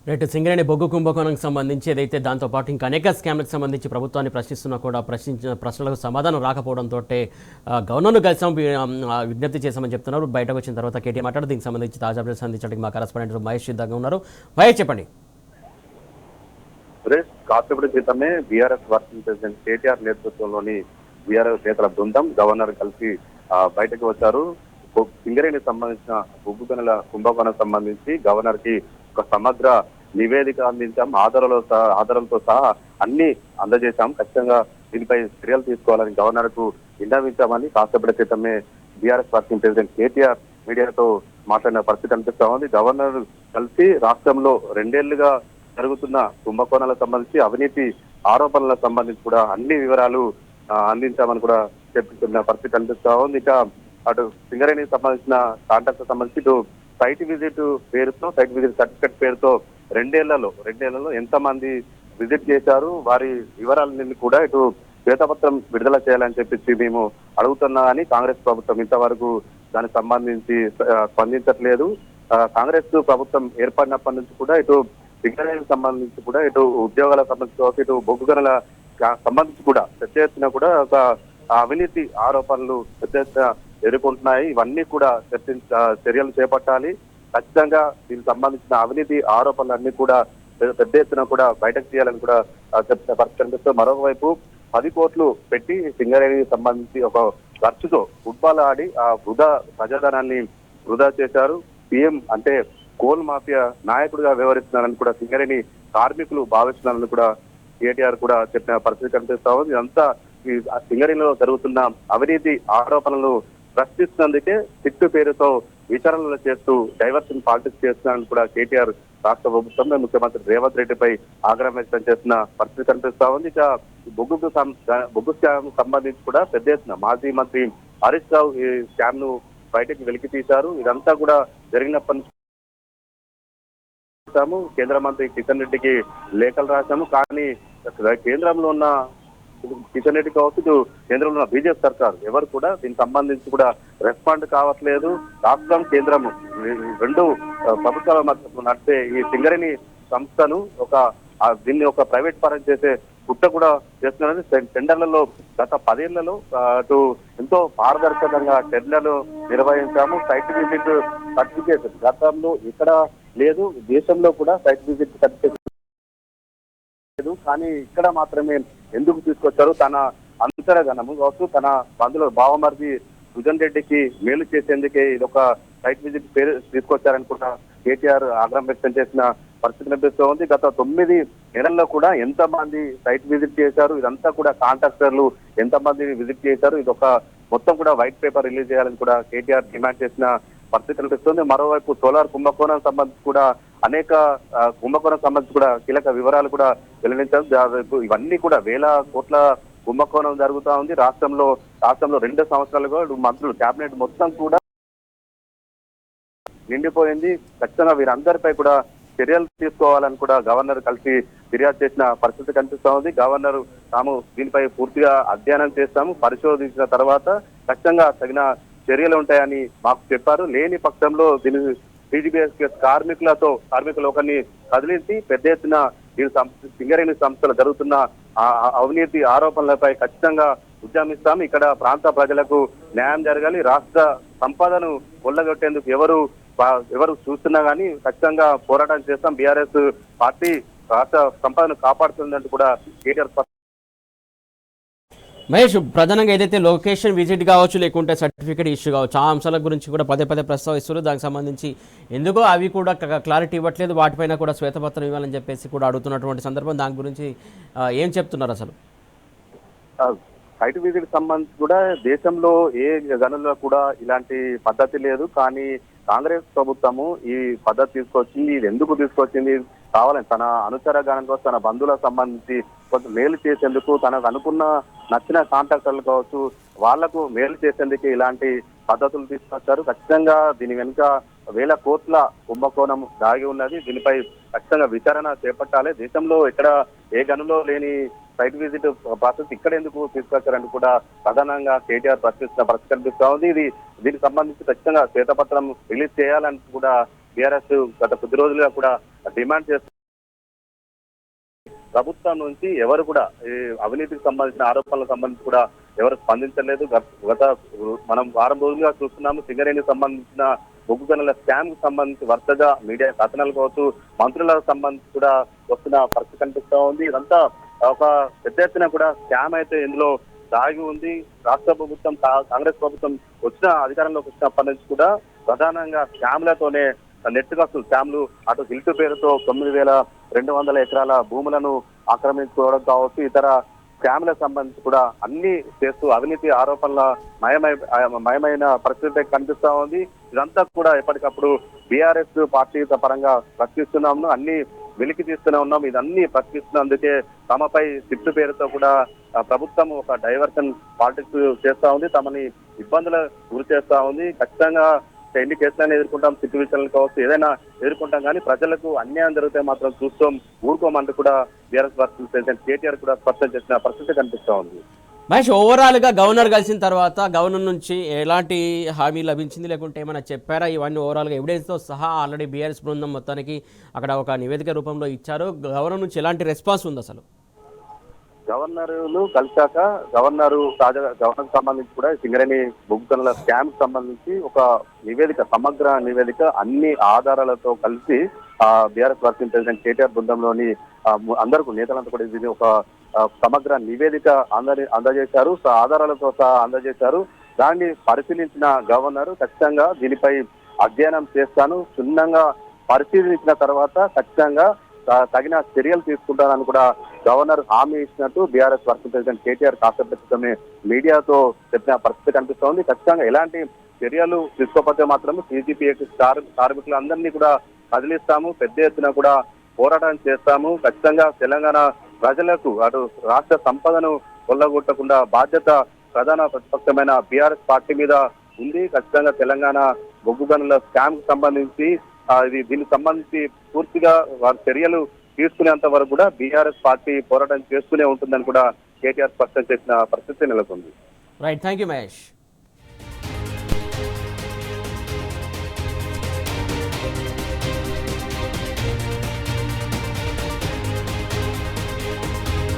Right Singareni బొగ్గు కుంభకోణంకి సంబంధించి ఏదైతే దాంతోపాటు ఇంకా అనేక స్కామ్లకు సంబంధించి ప్రభుత్వాన్ని ప్రశ్నిస్తున్నా కూడా ప్రశ్నించిన ప్రశ్నలకు సమాధానం రాకపోవడంతో గవర్నర్ను కలిసాం విజ్ఞప్తి చేశామని చెప్తున్నారు. బయటకు వచ్చిన తర్వాత కేటీఆర్ మాట్లాడు దీనికి సంబంధించి తాజా అప్డేట్స్ అందించడానికి మా కరెస్పాండెంట్ మహేష్ సిద్ధంగా ఉన్నారు. మహేష్ చెప్పండి. కాసేపటి క్రితమే బీఆర్ఎస్ వర్కింగ్ ప్రెసిడెంట్ కేటీఆర్ నేతృత్వంలోని బీఆర్ఎస్ నేతల బృందం గవర్నర్ కలిసి బయటకు వచ్చారు. సింగరేణి సంబంధించిన బొగ్గు గనుల కుంభకోణం సంబంధించి గవర్నర్ కి ఒక సమగ్ర నివేదిక అందించాం. ఆధారాలతో సహా అన్ని అందజేశాం. ఖచ్చితంగా దీనిపై చర్యలు తీసుకోవాలని గవర్నర్ కు విన్నవించామని కాసేపటి క్రితమే బీఆర్ఎస్ వర్కింగ్ ప్రెసిడెంట్ కేటీఆర్ మీడియాతో మాట్లాడిన పరిస్థితి అనిపిస్తా ఉంది. గవర్నర్ కలిసి రాష్ట్రంలో 2 ఏళ్లుగా జరుగుతున్న కుంభకోణాలకు సంబంధించి అవినీతి ఆరోపణలకు సంబంధించి కూడా అన్ని వివరాలు అందించామని కూడా చెప్తున్న పరిస్థితి అనిపిస్తా ఉంది. ఇక అటు సింగరేణికి సంబంధించిన కాంట్రాక్ట్ సంబంధించి ఇటు సైట్ విజిట్ సర్టిఫికెట్ పేరుతో 2 ఏళ్లలో ఎంతమంది విజిట్ చేశారు, వారి వివరాలన్నీ కూడా ఇటు శ్వేతపత్రం విడుదల చేయాలని చెప్పి మేము అడుగుతున్నా అని కాంగ్రెస్ ప్రభుత్వం ఇంతవరకు దానికి సంబంధించి స్పందించట్లేదు. కాంగ్రెస్ ప్రభుత్వం ఏర్పడినప్పటి నుంచి కూడా ఇటు సింగరేణికి సంబంధించి కూడా ఇటు ఉద్యోగాలకు సంబంధించి ఇటు బొగ్గు గనుల సంబంధించి కూడా పెద్ద ఎత్తున కూడా ఒక అవినీతి ఆరోపణలు పెద్ద ఎత్తున ఎదుర్కొంటున్నాయి. ఇవన్నీ కూడా చర్యలు చేపట్టాలి. ఖచ్చితంగా దీనికి సంబంధించిన అవినీతి ఆరోపణలన్నీ కూడా పెద్ద ఎత్తున కూడా బయటకు తీయాలని కూడా చెప్తున్న పరిస్థితి కనిపిస్తూ, మరోవైపు 10 కోట్లు పెట్టి సింగరేణికి సంబంధించి ఒక ఖర్చుతో ఫుట్బాల్ ఆడి ఆ ప్రజాధనాన్ని వృధా చేశారు. సీఎం అంటే కోల్ మాఫియా నాయకుడిగా వ్యవహరిస్తున్నారని కూడా సింగరేణి కార్మికులు భావిస్తున్నారని కూడా కేటీఆర్ కూడా చెప్పిన పరిస్థితి కనిపిస్తా ఉంది. ఇదంతా ఈ సింగరేణిలో జరుగుతున్న అవినీతి ఆరోపణలు ప్రశ్నిస్తున్నందుకే సిట్టు పేరుతో విచారణలు చేస్తూ డైవర్షన్ పాలిటిక్స్ చేస్తున్నారని కూడా కేటీఆర్ రాష్ట్ర ప్రభుత్వం ముఖ్యమంత్రి రేవంత్ రెడ్డిపై ఆగ్రహం వ్యక్తం చేస్తున్న పరిస్థితి కనిపిస్తా ఉంది. ఇక బొగ్గు స్కామ్ సంబంధించి కూడా పెద్ద ఎత్తున మాజీ మంత్రి హరీష్ రావు ఈ స్కామ్ ను బయటకు వెలికి తీశారు. ఇదంతా కూడా జరిగినప్పటి నుంచి కేంద్ర మంత్రి కిషన్ రెడ్డికి లేఖలు రాశాము. కానీ కేంద్రంలో ఉన్న కిషన్ రెడ్డి కావచ్చు, కేంద్రంలో ఉన్న బీజేపీ సర్కార్ ఎవరు కూడా దీనికి సంబంధించి కూడా రెస్పాండ్ కావట్లేదు. రాష్ట్రం కేంద్రం 2 ప్రభుత్వాల మధ్య నడిపే ఈ సింగరేణి సంస్థను దీన్ని ఒక ప్రైవేట్ పరం చేసే కుట్ర కూడా చేస్తున్నారని టెండర్లలో గత 10 ఏళ్లలో అటు ఎంతో పారదర్శకంగా టెండర్లు నిర్వహించాము. సైట్ విజిట్ సర్టిఫికేట్ గతంలో ఇక్కడ లేదు, దేశంలో కూడా సైట్ విజిట్ సర్టిఫికేట్ లేదు. కానీ ఇక్కడ మాత్రమే ఎందుకు తీసుకొచ్చారు? తన అంతరగణము కావచ్చు, తన బంధువుల బావమరిది సుజన్ రెడ్డికి మేలు చేసేందుకే ఇది ఒక సైట్ విజిట్ పేరు తీసుకొచ్చారని కూడా కేటీఆర్ ఆగ్రహం వ్యక్తం చేసిన పరిస్థితి కనిపిస్తూ ఉంది. గత 9 నెలల్లో కూడా ఎంతమంది సైట్ విజిట్ చేశారు, ఇదంతా కూడా కాంట్రాక్టర్లు ఎంతమంది విజిట్ చేశారు, ఇది ఒక మొత్తం కూడా వైట్ పేపర్ రిలీజ్ చేయాలని కూడా కేటీఆర్ డిమాండ్ చేసిన పరిస్థితి కనిపిస్తుంది. మరోవైపు సోలార్ కుంభకోణం సంబంధించి కూడా అనేక కుంభకోణం సంబంధించి కూడా కీలక వివరాలు కూడా వెల్లడించారు. ఇవన్నీ కూడా 1000 కోట్ల కుంభకోణం జరుగుతా ఉంది. రాష్ట్రంలో 2 సంవత్సరాలుగా మంత్రులు కేబినెట్ మొత్తం కూడా నిండిపోయింది. ఖచ్చితంగా వీరందరిపై కూడా చర్యలు తీసుకోవాలని కూడా గవర్నర్ కలిసి ఫిర్యాదు చేసిన పరిస్థితి కనిపిస్తా ఉంది. గవర్నర్ తాము దీనిపై పూర్తిగా అధ్యయనం చేస్తాము, పరిశోధించిన తర్వాత ఖచ్చితంగా తగిన చర్యలు ఉంటాయని మాకు చెప్పారు. లేని పక్షంలో దీని టీజీబీఎస్ కార్మికులు ఒకరిని కదిలించి పెద్ద ఎత్తున సింగరేణి సంస్థలు జరుగుతున్న అవినీతి ఆరోపణలపై ఖచ్చితంగా ఉద్యమిస్తాం. ఇక్కడ ప్రాంత ప్రజలకు న్యాయం జరగాలి. రాష్ట్ర సంపదను కొల్లగొట్టేందుకు ఎవరు చూస్తున్నా కానీ ఖచ్చితంగా పోరాటం చేస్తాం. బీఆర్ఎస్ పార్టీ రాష్ట్ర సంపదను కాపాడుతుందంటూ కూడా కేటీఆర్. మహేష్, ప్రధానంగా ఏదైతే లొకేషన్ విజిట్ కావచ్చు, లేకుంటే సర్టిఫికేట్ ఇష్యూ కావచ్చు, ఆ అంశాల గురించి కూడా పదే ప్రస్తావిస్తారు. దానికి సంబంధించి ఎందుకో అవి కూడా క్లారిటీ ఇవ్వట్లేదు, వాటిపైన కూడా శ్వేతపత్రం ఇవ్వాలని చెప్పేసి కూడా అడుగుతున్నటువంటి సందర్భం. దాని గురించి ఏం చెప్తున్నారు అసలు? సైట్ విజిట్ సంబంధించి కూడా దేశంలో ఏ గనుల్లో కూడా ఇలాంటి పద్ధతి లేదు. కానీ కాంగ్రెస్ ప్రభుత్వము ఈ పద్ధతి తీసుకొచ్చింది. ఇది ఎందుకు తీసుకొచ్చింది? కావాలని తన అనుచర గణం కోసం, తన బంధువులకు సంబంధించి కొంచెం మేలు చేసేందుకు, తనకు అనుకున్న నచ్చిన కాంట్రాక్టర్లు కావచ్చు వాళ్లకు మేలు చేసేందుకు ఇలాంటి పద్ధతులు తీసుకొచ్చారు. ఖచ్చితంగా దీని వెనుక 1000 కోట్ల కుంభకోణం దాగి ఉన్నది. దీనిపై ఖచ్చితంగా విచారణ చేపట్టాలి. దేశంలో ఎక్కడ ఏ గనులో లేని సైట్ విజిట్ ప్రాసెస్ ఇక్కడ ఎందుకు తీసుకొచ్చారని కూడా ప్రధానంగా కేటీఆర్ ప్రశ్నిస్తున్న పరిస్థితి కనిపిస్తా ఉంది. దీనికి సంబంధించి ఖచ్చితంగా శ్వేతపత్రం రిలీజ్ చేయాలని కూడా బీఆర్ఎస్ గత కొద్ది రోజులుగా కూడా డిమాండ్ చేస్తున్నారు. ప్రభుత్వం నుంచి ఎవరు కూడా ఈ అవినీతికి సంబంధించిన ఆరోపణలకు సంబంధించి కూడా ఎవరు స్పందించలేదు. గత మనం వారం రోజులుగా చూస్తున్నాము. సింగరేణికి సంబంధించిన బొగ్గు గనుల స్కామ్ కు సంబంధించి వరుసగా మీడియా కథనాలు కావచ్చు, మంత్రులకు సంబంధించి కూడా వస్తున్న పరిస్థితి కనిపిస్తా ఉంది. ఇదంతా ఒక పెద్ద ఎత్తున కూడా స్కామ్ అయితే ఇందులో దాగి ఉంది. రాష్ట్ర ప్రభుత్వం కాంగ్రెస్ ప్రభుత్వం అధికారంలోకి వచ్చినప్పటి నుంచి కూడా ప్రధానంగా స్కామ్లతోనే నెట్టుగా స్కామ్లు అటు హిల్టు పేరుతో 9,200 ఎకరాల భూములను ఆక్రమించుకోవడం కావచ్చు, ఇతర స్కామ్లకు సంబంధించి కూడా అన్ని చేస్తూ అవినీతి ఆరోపణల మయమైన పరిస్థితి కనిపిస్తా ఉంది. ఇదంతా కూడా ఎప్పటికప్పుడు బీఆర్ఎస్ పార్టీ పరంగా ప్రశ్నిస్తున్నాము, అన్ని వెలికి తీస్తూనే ఉన్నాం. ఇదన్నీ ప్రశ్నిస్తున్నందుకే తమపై సిట్టు పేరుతో కూడా ప్రభుత్వం ఒక డైవర్షన్ పాలిటిక్స్ చేస్తా ఉంది, తమని ఇబ్బందులు గురి చేస్తా ఉంది. ఖచ్చితంగా ఎన్ని కేసులను ఎదుర్కొంటాం, సిట్టు విషయాలను కావచ్చు, ఏదైనా ఎదుర్కొంటాం, కానీ ప్రజలకు అన్యాయం జరిగితే మాత్రం చూస్తాం ఊరుకోమంటూ కూడా బీఆర్ఎస్ వర్కింగ్ ప్రెసిడెంట్ కేటీఆర్ కూడా స్పష్టం చేసిన పరిస్థితి కనిపిస్తా ఉంది. మహేష్, ఓవరాల్గా గవర్నర్ కలిసిన తర్వాత గవర్నర్ నుంచి ఎలాంటి హామీ లభించింది, లేకుంటే ఏమైనా చెప్పారా? ఇవన్నీ ఓవరాల్గా ఎవిడెన్స్తో సహా ఆల్రెడీ బీఆర్ఎస్ బృందం మొత్తానికి అక్కడ ఒక నివేదిక రూపంలో ఇచ్చారు. గవర్నర్ నుంచి ఎలాంటి రెస్పాన్స్ ఉంది అసలు? గవర్నర్లు కలిశాక గవర్నర్ సంబంధించి కూడా సింగరేణి బొగ్గు గనుల స్కామ్ సంబంధించి ఒక నివేదిక, సమగ్ర నివేదిక అన్ని ఆధారాలతో కలిసి బీఆర్ఎస్ వర్కింగ్ ప్రెసిడెంట్ కేటీఆర్ బృందంలోని అందరికీ నేతలంతా కూడా ఇది ఒక సమగ్ర నివేదిక అందజేశారు, ఆధారాలతో సహా అందజేశారు. దాన్ని పరిశీలించిన గవర్నర్ ఖచ్చితంగా దీనిపై అధ్యయనం చేస్తాను, క్షుణ్ణంగా పరిశీలించిన తర్వాత ఖచ్చితంగా తగిన చర్యలు తీసుకుంటానని కూడా గవర్నర్ హామీ ఇచ్చినట్టు బీఆర్ఎస్ వర్కింగ్ ప్రెసిడెంట్ కేటీఆర్ కాసేపటి క్రితమే మీడియాతో చెప్పిన పరిస్థితి కనిపిస్తోంది. ఖచ్చితంగా ఎలాంటి చర్యలు తీసుకోకపోతే మాత్రం CGPF కార్మికులందరినీ కూడా కదిలిస్తాము, పెద్ద ఎత్తున కూడా పోరాటం చేస్తాము. ఖచ్చితంగా తెలంగాణ ప్రజలకు అటు రాష్ట్ర సంపదను కొల్లగొట్టకుండా బాధ్యత ప్రధాన ప్రతిపక్షమైన బీఆర్ఎస్ పార్టీ మీద ఉంది. ఖచ్చితంగా తెలంగాణ బొగ్గు గనుల స్కామ్ కు సంబంధించి దీనికి సంబంధించి పూర్తిగా వారి చర్యలు తీసుకునేంత వరకు కూడా బీఆర్ఎస్ పార్టీ పోరాటం చేస్తూనే ఉంటుందని కూడా కేటీఆర్ స్పష్టం చేసిన పరిస్థితి నెలకొంది. Right, thank you Mahesh.